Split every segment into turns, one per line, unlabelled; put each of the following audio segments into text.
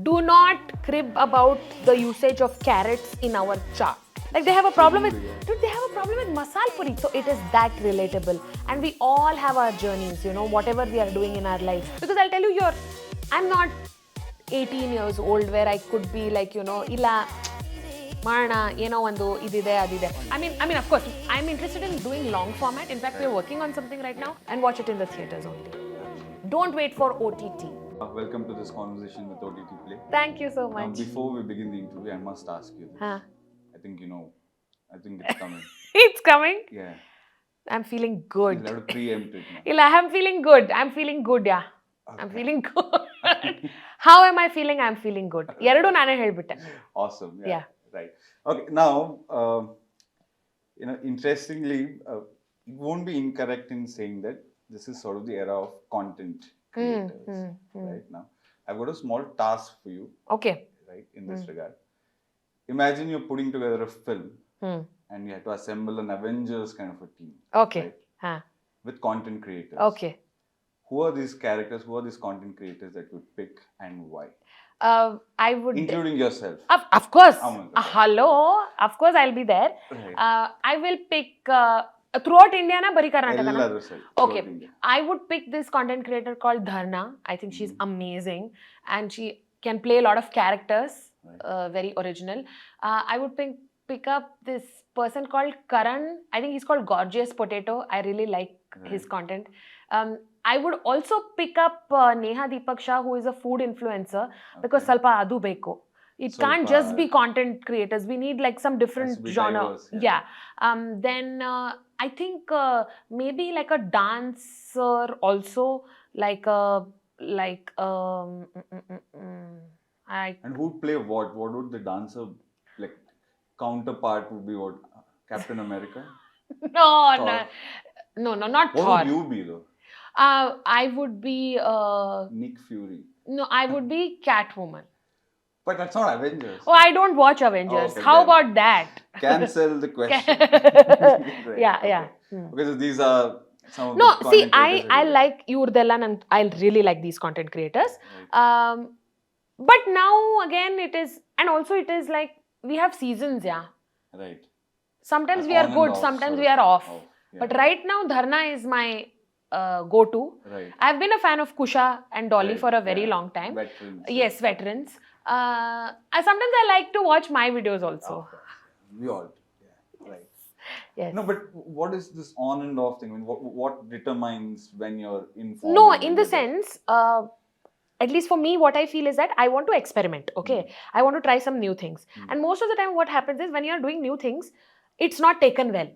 do not crib about the usage of carrots in our chart. Like they have a problem with, dude, they have a problem with masal puri. So it is that relatable. And we all have our journeys, you know, whatever we are doing in our life. Because I'll tell you, I'm not 18 years old where I could be like, you know, illa Marna, you know, adide. I mean, of course, I'm interested in doing long format. In fact, we're working on something right now, and watch it in the theaters only. Don't wait for OTT.
Welcome to this conversation with OTTplay.
Thank you so much.
Before we begin the interview, I must ask you this.
Huh?
I think it's coming.
It's coming.
Yeah.
I'm feeling good.
You'll have to preempt it now.
Ila, I'm feeling good. I'm feeling good, yeah.
Okay.
I'm feeling good. How am I feeling? I'm feeling good. Eradu nane helbitte.
Awesome.
Yeah.
Right. Okay. Now, interestingly, it won't be incorrect in saying that this is sort of the era of content creators. Right now, I've got a small task for you.
Okay.
Right, in this regard. Imagine you're putting together a film and you have to assemble an Avengers kind of a team.
Okay.
Right?
Huh.
With content creators.
Okay.
Who are these characters? Who are these content creators that you pick and why?
I would...
Including yourself.
Of course.
Oh
hello. Of course, I'll be there.
Right.
I will pick... throughout India, na bari Karnataka na? Okay.
India.
I would pick this content creator called Dharna. I think she's amazing. And she can play a lot of characters. Right. Very original. I would pick up this person called Karan. I think he's called Gorgeous Potato. I really like his content. I would also pick up Neha Deepak Shah, who is a food influencer, because salpa adu beko. It can't just be content creators. We need like some different genre. Diverse, yeah. Then I think maybe like a dancer also, and
who'd play what? What would the dancer like counterpart would be? What, Captain America?
No, not Thor.
What would you be though?
I would be
Nick Fury.
No, I would be Catwoman.
But that's not Avengers.
Oh, I don't watch Avengers.
Okay,
how about that?
Cancel the question.
Right. Yeah.
Because these are some of the
No, see,
content creators
I like Urdellan and I really like these content creators. Right. But now again it is, and also it is like we have seasons, yeah.
Right.
Sometimes we are good, sometimes we are off. Yeah. But right now Dharna is my go-to. Right. I've been a fan of Kusha and Dolly for a very long time.
Veterans.
Yes, veterans. Sometimes I like to watch my videos also.
We all. Yeah. Right.
Yes.
No, but what is this on and off thing? I mean, what determines when you're informed?
No, in the sense, at least for me, what I feel is that I want to experiment, okay? I want to try some new things. And most of the time what happens is when you're doing new things, it's not taken well.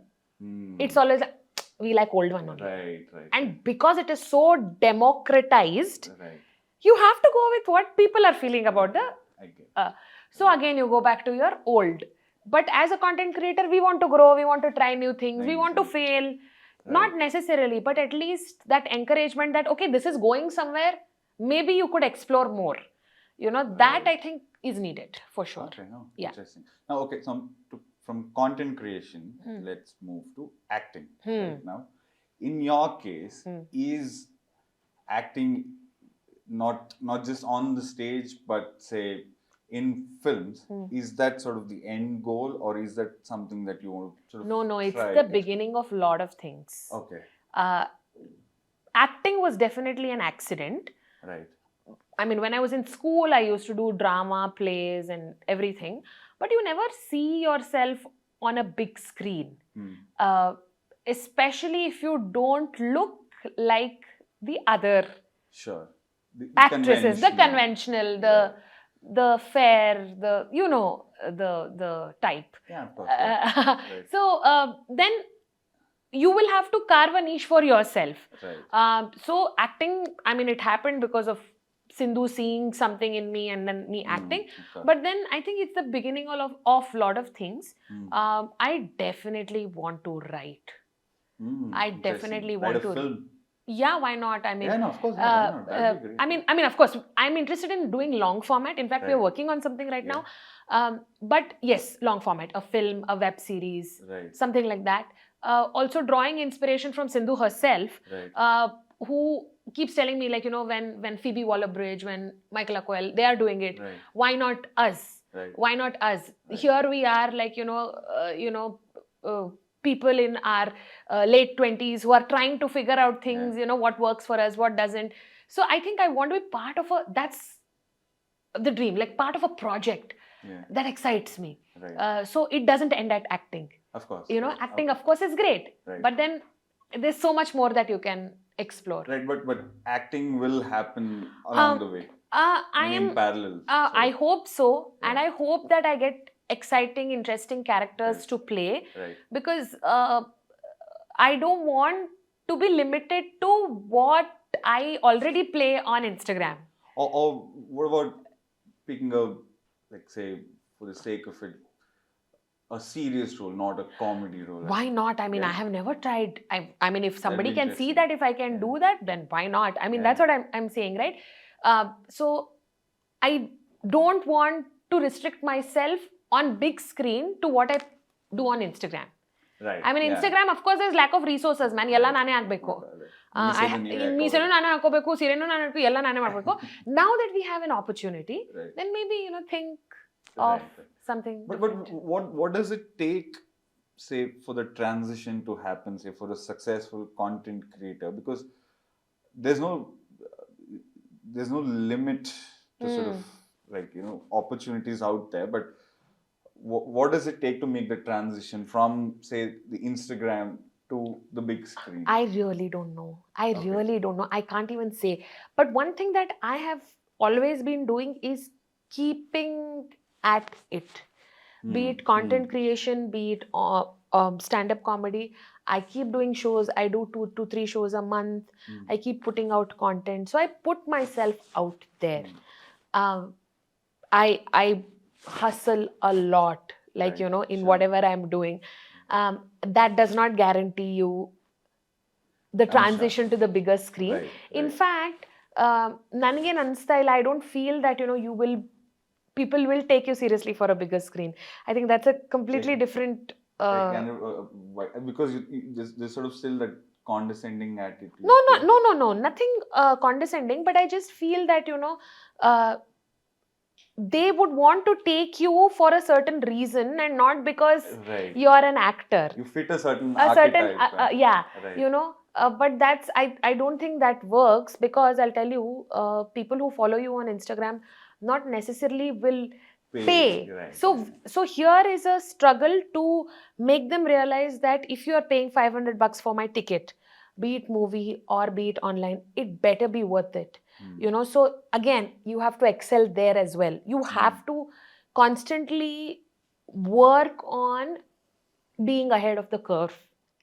It's always like, we like old one only.
Right.
And because it is so democratized, you have to go with what people are feeling about the... So again, you go back to your old. But as a content creator, we want to grow, we want to try new things, we want to fail. Right. Not necessarily, but at least that encouragement that, okay, this is going somewhere, maybe you could explore more. You know, that I think is needed for sure.
Okay, no, interesting. Now, okay, so from content creation, let's move to acting right now. In your case, is acting not just on the stage, but say in films, is that sort of the end goal, or is that something that you want to sort of
No, it's the beginning of a lot of things.
Okay.
Acting was definitely an accident.
Right.
I mean, when I was in school, I used to do drama, plays and everything. But you never see yourself on a big screen. Especially if you don't look like the other actresses, the conventional, the fair, the type.
Yeah, of course. Right.
So then you will have to carve a niche for yourself. Right. So acting, I mean, it happened because of Sindhu seeing something in me and then me acting. Okay. But then I think it's the beginning of a lot of things. I definitely want to write. I definitely want to...
film.
Yeah, why not? I mean,
yeah, no, of course. Why not? That'd be great.
I mean, of course, I'm interested in doing long format. In fact, we're working on something right now. But yes, long format, a film, a web series, something like that. Also drawing inspiration from Sindhu herself, who keeps telling me, like, when Phoebe Waller-Bridge, when Michael Coel, they are doing it.
Right.
Why not us?
Right.
Why not us?
Right.
Here we are, like, people in our late 20s who are trying to figure out things, what works for us, what doesn't. So I think I want to be part of that's the dream, like part of a project that excites me.
Right.
So it doesn't end at acting.
Of course.
Right. Acting, of course, is great.
Right.
But then there's so much more that you can explore.
Right, but acting will happen along the way. In parallel.
I hope so. And I hope that I get exciting, interesting characters to play.
Right.
Because I don't want to be limited to what I already play on Instagram.
Or what about picking a, like, say, for the sake of it, a serious role, not a comedy role?
Why not? I mean, I have never tried. I mean, if somebody can see that, if I can do that, then why not? I mean, that's what I'm saying, right? So I don't want to restrict myself on big screen to what I do on Instagram.
Right.
I mean, Instagram, of course, there's lack of resources, man. Yella nane agbeku. Meesenu nane hakobeku, sirenu nane hakobeku, yella nane ಮಾಡಬೇಕು. Now that we have an opportunity, then maybe, think of something.
But what does it take, say, for the transition to happen, say, for a successful content creator? Because there's no limit to sort of, like, opportunities out there. But what does it take to make the transition from, say, the Instagram to the big screen?
I really don't know. Really don't know. I can't even say. But one thing that I have always been doing is keeping at it. Be it content creation, be it stand-up comedy. I keep doing shows. I do 2 to 3 shows a month. I keep putting out content. So I put myself out there. I hustle a lot, like, in whatever I'm doing. That does not guarantee you the transition to the bigger screen. In fact, ನನಗೆ ಅನಿಸ್ತಾ ಇಲ್ಲ, I don't feel that, people will take you seriously for a bigger screen. I think that's a completely different...
because there's sort of still that condescending attitude.
No. Nothing condescending, but I just feel that, they would want to take you for a certain reason and not because you're an actor.
You fit a certain archetype.
But that's, I don't think that works, because I'll tell you, people who follow you on Instagram not necessarily will pay. So here is a struggle to make them realize that if you are paying $500 for my ticket, be it movie or be it online, it better be worth it. So again, you have to excel there as well. You have to constantly work on being ahead of the curve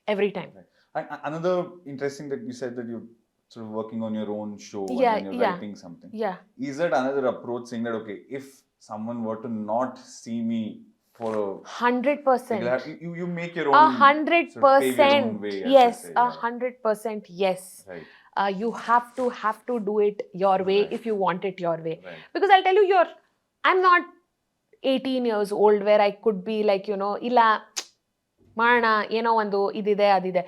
every time.
And another interesting that you said that you're sort of working on your own show and you're writing something. Is that another approach, saying that, okay, if someone were to not see me for
100%.
You make your own
100%.
Sort of pave your own way,
yes, 100%. Yes. You have to do it your way if you want it your way. Because I'll tell you, I'm not 18 years old where I could be like, illa marana, ಒಂದು ಇದಿದೆ ಅದಿದೆ.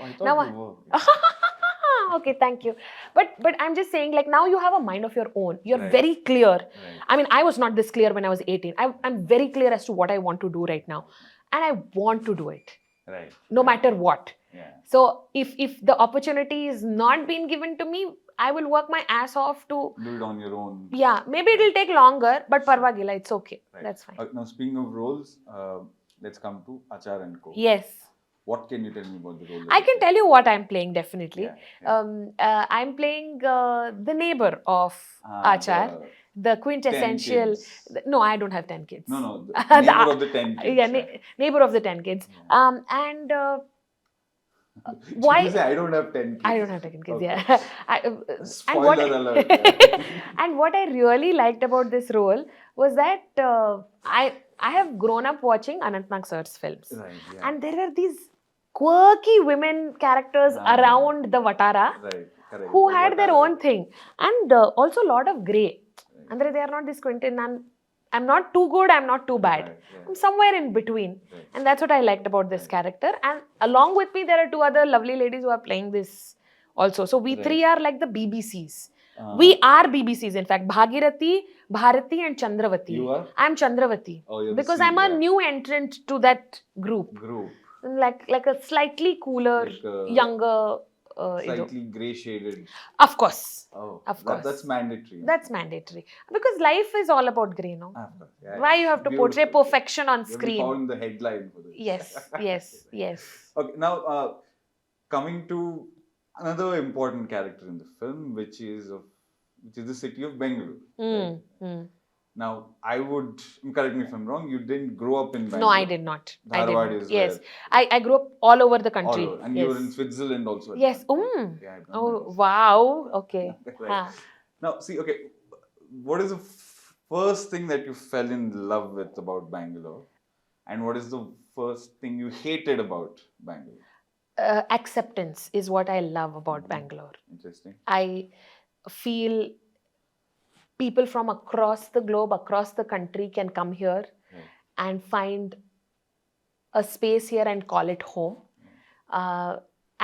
Okay, thank you. But I'm just saying, like, now you have a mind of your own. You're very clear. I mean, I was not this clear when I was 18. I'm very clear as to what I want to do right now. And I want to do it. No matter what. So if the opportunity is not being given to me, I will work my ass off to
do it on your own.
Yeah, maybe it'll take longer, but parvagila, it's okay. That's fine.
Now, speaking of roles, let's come to Aachar Co.
Yes.
What can you tell me about the role?
I can tell you what I'm playing, definitely. I'm playing the neighbor of Aachar. The quintessential... No, I don't have 10 kids.
No, the neighbor of the 10 kids.
Yeah, neighbor of the 10 kids. And... why?
You say, I don't have 10 kids.
I don't have 10 kids,
okay. Spoiler alert.
And what I really liked about this role was that I have grown up watching Anant Nag sir's films. And there are these quirky women characters around the Vatara who had their own thing. And also a lot of grey. And they are not this Quentin. I'm not too good, I'm not too bad. I'm somewhere in between. And that's what I liked about this character. And along with me, there are 2 other lovely ladies who are playing this also. So we
Right.
three are like the BBCs. We are BBCs, in fact. Bhagirathi, Bharati, and Chandravati.
You are?
I'm Chandravati.
Oh, you're
Because
the C,
I'm a
yeah.
new entrant to that group. Like a slightly cooler,
Like a
younger.
slightly grey shaded.
Of course.
Oh,
of course.
That's mandatory.
That's mandatory. Because life is all about grey, no?
Of course. Yeah,
Why you have to portray
Beautiful.
perfection on
We
screen?
found the headline for this.
Yes.
Okay, now coming to another important character in the film, which is the city of Bengaluru. Right? Now, I would correct me if I'm wrong. You didn't grow up in Bengaluru.
No, I did not.
Dharwad is
Yes,
where
I grew up all over the country.
all over. And you were in Switzerland also. At
Yes.
one point. Yeah, I've done
Oh,
that.
wow. Okay.
Right. Now, see, okay, what is the first thing that you fell in love with about Bangalore, and what is the first thing you hated about Bangalore?
Acceptance is what I love about Bangalore.
Interesting.
I feel people from across the globe, across the country can come here and find a space here and call it home.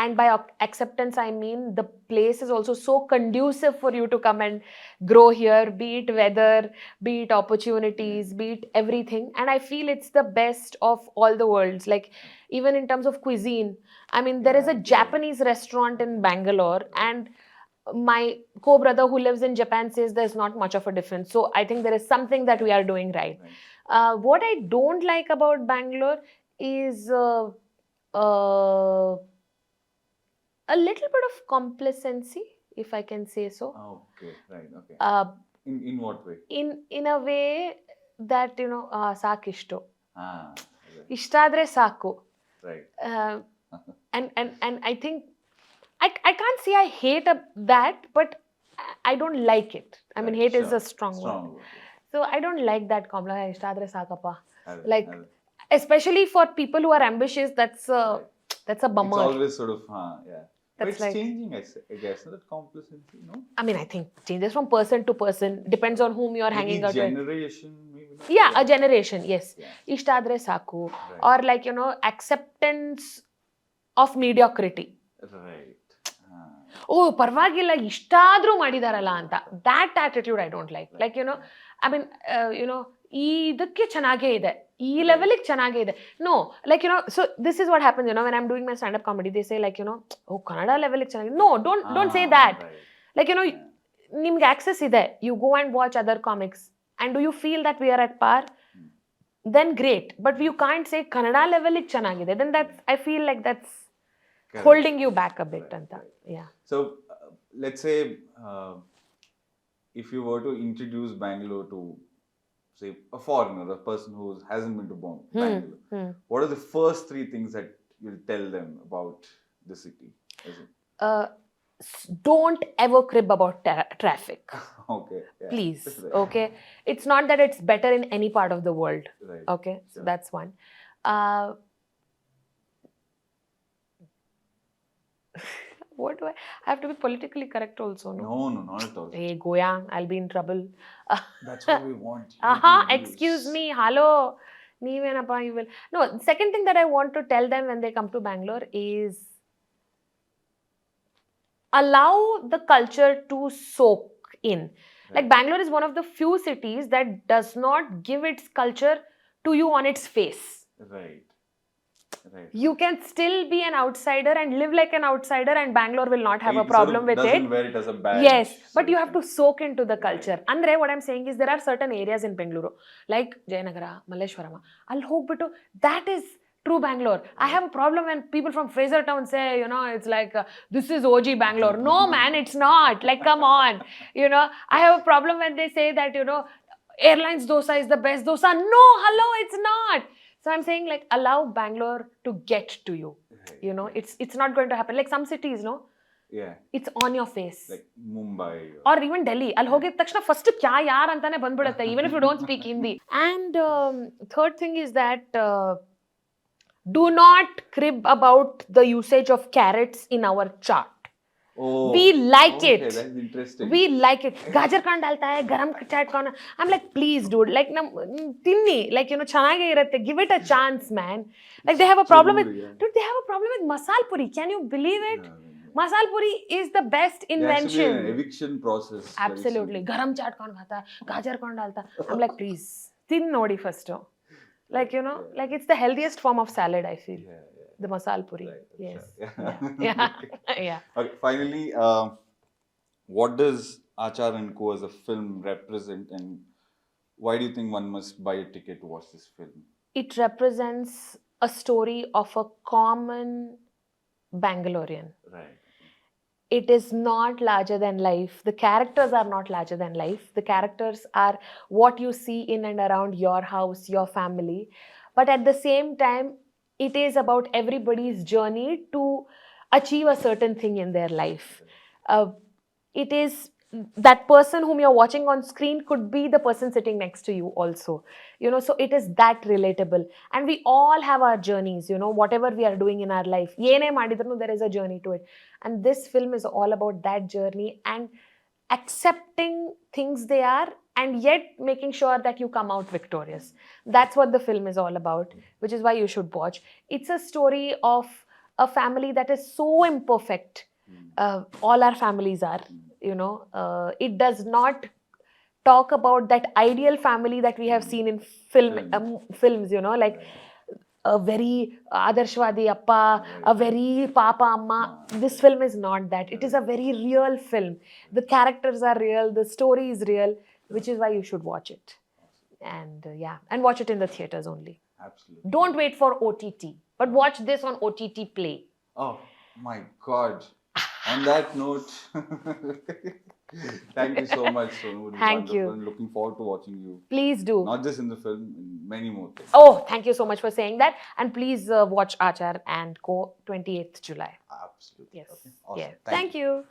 And by acceptance, I mean the place is also so conducive for you to come and grow here, be it weather, be it opportunities, be it everything. And I feel it's the best of all the worlds. Like, even in terms of cuisine, I mean, there is a Japanese restaurant in Bangalore, and my co-brother who lives in Japan says there's not much of a difference. So I think there is something that we are doing right. What I don't like about Bangalore is a little bit of complacency, if I can say so.
Okay, right, okay. In what way?
In a way that, sakishto.
Right.
Ishtadre saku.
Right.
And I think I can't say I hate that, but I don't like it. I mean, hate is a strong word. So I don't like that komla ishtadre sakapa. Like, especially for people who are ambitious, that's a bummer.
It's always sort of, yeah. But it's
like,
changing, I guess, that complacency, no?
I mean, I think changes from person to person, depends on whom you're hanging out with.
Generation, maybe not.
Yeah, a generation, yes. Ishtadre saku. Or like, acceptance of mediocrity.
Right.
Oh, parvagilla ishtadru ಮಾಡಿದಾರಲ್ಲ ಅಂತ. That attitude I don't like. Like, I mean, ಇದಕ್ಕೆ ಚೆನ್ನಾಗೇ ಇದೆ, ಈ ಲೆವೆಲಿಗೆ ಚೆನ್ನಾಗೇ ಇದೆ. No, like, so this is what happens, when I'm doing my stand-up comedy, they say like, oh, Kannada ಲೆವೆಲಿಗೆ ಚೆನ್ನಾಗಿದೆ. No, don't say that. Like, ನಿಮ್ಗೆ access ಇದೆ, you go and watch other comics, and do you feel that we are at par? Then great. But you can't say Kannada ಲೆವೆಲಿಗೆ ಚೆನ್ನಾಗಿದೆ. Then I feel like that's holding you back a bit. Yeah.
So, let's say, if you were to introduce Bangalore to, say, a foreigner, a person who hasn't been to Bangalore, what are the first three things that you'll tell them about the city?
Don't ever crib about traffic.
Okay. Yeah.
Please. Okay. It's not that it's better in any part of the world.
Right.
Okay. So that's one. What do I have to be politically correct also?
No, not at all.
Hey, Goya, I'll be in trouble.
That's what we want.
Excuse me. Hello. Neevenappa, you will. No, second thing that I want to tell them when they come to Bangalore is allow the culture to soak in. Like, Bangalore is one of the few cities that does not give its culture to you on its face.
Right.
You can still be an outsider and live like an outsider, and Bangalore will not have a problem with it.
Doesn't wear it as a badge.
Yes, but you have to soak into the culture. Andre, what I'm saying is there are certain areas in Bengaluru, like Jayanagara, Malleshwarama. I'll hope that is true Bangalore. I have a problem when people from Fraser Town say, it's like, this is OG Bangalore. No, man, it's not. Like, come on. I have a problem when they say that, airlines dosa is the best dosa. No, hello, it's not. So I'm saying, like, allow Bangalore to get to you. It's not going to happen. Like some cities, no?
Yeah.
It's on your face.
Like Mumbai.
Or even Delhi. I'll hogid takshana first kya yaar antane bandbidutte, even if you don't speak Hindi. And third thing is that do not crib about the usage of carrots in our chart.
Oh,
we like it.
That's interesting.
We like it. Gajar khan dalta hai, garam chaat khan. I'm like, please, dude. Like, tinni. Like, chanage iratte. Give it a chance, man. Like, they have a problem with... Dude, they have a problem with masal puri. Can you believe it? Masal puri is the best
There has to be an
invention.
eviction process. very
Absolutely.
soon.
Garam chaat kaun khata hai? Gajar kaun dalta? I'm like, please, tin nodi first. Like, you know, like it's the healthiest form of salad, I feel.
Yeah, yeah.
The masal puri.
Right, that's
Yes.
right.
Yeah. Yeah.
Okay, finally, what does Aachar Co as a film represent, and why do you think one must buy a ticket to watch this film?
It represents a story of a common Bangalorean.
Right.
It is not larger than life. The characters are not larger than life. The characters are what you see in and around your house, your family. But at the same time, it is about everybody's journey to achieve a certain thing in their life. It is that person whom you're watching on screen could be the person sitting next to you also, you know, so it is that relatable. And we all have our journeys, you know, whatever we are doing in our life, yene madidrunu, there is a journey to it. And this film is all about that journey and accepting things they are, and yet making sure that you come out victorious. That's what the film is all about, which is why you should watch. It's a story of a family that is so imperfect. All our families are, you know. It does not talk about that ideal family that we have seen in films, you know, like a very adarshwadi appa, a very papa amma. This film is not that. It is a very real film. The characters are real, the story is real, which is why you should watch it. And yeah, and watch it in the theaters only.
Absolutely.
Don't wait for OTT, but watch this on OTTplay.
Oh my God. On that note, thank you so much, Sonu. It was
Thank you.
wonderful. Looking forward to watching you.
Please do.
Not just in the film, in many more things.
Oh, thank you so much for saying that. And please watch Aachar and Co. 28th July.
Absolutely.
Yes.
Okay. Awesome.
Yes. Thank you.